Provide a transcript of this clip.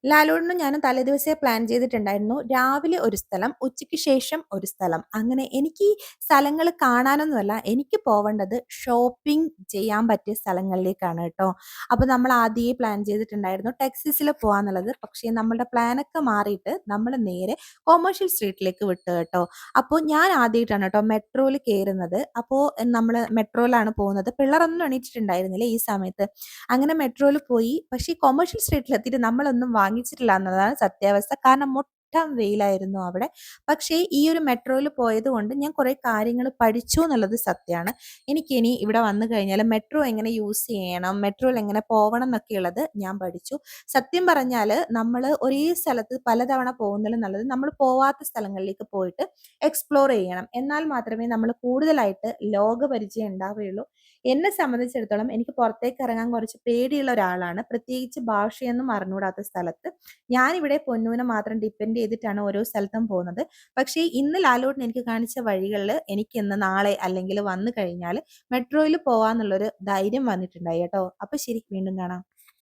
ലാലൂടിനും ഞാനും തലേദിവസേ പ്ലാൻ ചെയ്തിട്ടുണ്ടായിരുന്നു. രാവിലെ ഒരു സ്ഥലം, ഉച്ചയ്ക്ക് ശേഷം ഒരു സ്ഥലം. അങ്ങനെ എനിക്ക് ഈ സ്ഥലങ്ങള് കാണാനൊന്നുമല്ല, എനിക്ക് പോവേണ്ടത് ഷോപ്പിംഗ് ചെയ്യാൻ പറ്റിയ സ്ഥലങ്ങളിലേക്കാണ് കേട്ടോ. അപ്പൊ നമ്മൾ ആദ്യമേ പ്ലാൻ ചെയ്തിട്ടുണ്ടായിരുന്നു ടെക്സസില് പോവാന്നുള്ളത്. പക്ഷേ നമ്മളുടെ പ്ലാനൊക്കെ മാറിയിട്ട് നമ്മള് നേരെ കൊമേഴ്ഷ്യൽ സ്ട്രീറ്റിലേക്ക് വിട്ടു കേട്ടോ. അപ്പോൾ ഞാൻ ആദ്യമായിട്ടാണ് കേട്ടോ മെട്രോയിൽ കയറുന്നത്. അപ്പോൾ നമ്മള് മെട്രോയിലാണ് പോകുന്നത്. പിള്ളേരൊന്നും എണീറ്റിട്ടുണ്ടായിരുന്നില്ല ഈ സമയത്ത്. അങ്ങനെ മെട്രോയിൽ പോയി. പക്ഷേ കൊമേഴ്ഷ്യൽ സ്ട്രീറ്റിലെത്തിയിട്ട് നമ്മളൊന്നും വാങ്ങിച്ചിട്ടില്ല എന്നതാണ് സത്യാവസ്ഥ. കാരണം വെയിലായിരുന്നു അവിടെ. പക്ഷേ ഈ ഒരു മെട്രോയിൽ പോയതുകൊണ്ട് ഞാൻ കുറേ കാര്യങ്ങൾ പഠിച്ചു എന്നുള്ളത് സത്യമാണ്. എനിക്കിനി ഇവിടെ വന്നു കഴിഞ്ഞാൽ മെട്രോ എങ്ങനെ യൂസ് ചെയ്യണം, മെട്രോയിൽ എങ്ങനെ പോകണം എന്നൊക്കെയുള്ളത് ഞാൻ പഠിച്ചു. സത്യം പറഞ്ഞാൽ നമ്മൾ ഒരേ സ്ഥലത്ത് പലതവണ പോകുന്നതിലും നല്ലത് നമ്മൾ പോവാത്ത സ്ഥലങ്ങളിലേക്ക് പോയിട്ട് എക്സ്പ്ലോർ ചെയ്യണം. എന്നാൽ മാത്രമേ നമ്മൾ കൂടുതലായിട്ട് ലോകപരിചയം ഉണ്ടാവുകയുള്ളൂ. എന്നെ സംബന്ധിച്ചിടത്തോളം എനിക്ക് പുറത്തേക്ക് ഇറങ്ങാൻ കുറച്ച് പേടിയുള്ള ഒരാളാണ്. പ്രത്യേകിച്ച് ഭാഷയൊന്നും അറിഞ്ഞൂടാത്ത സ്ഥലത്ത്. ഞാനിവിടെ പൊന്നൂനെ മാത്രം ഡിപ്പെൻഡ് ചെയ്തിട്ടാണ് ഓരോ സ്ഥലത്തും പോകുന്നത്. പക്ഷേ ഇന്ന് ലാലൂട്ടൻ എനിക്ക് കാണിച്ച വഴികളിൽ എനിക്കിന്ന് നാളെ അല്ലെങ്കിൽ വന്നു കഴിഞ്ഞാൽ മെട്രോയിൽ പോവാന്നുള്ളൊരു ധൈര്യം വന്നിട്ടുണ്ടായി കേട്ടോ. അപ്പൊ ശരി, വീണ്ടും കാണാം.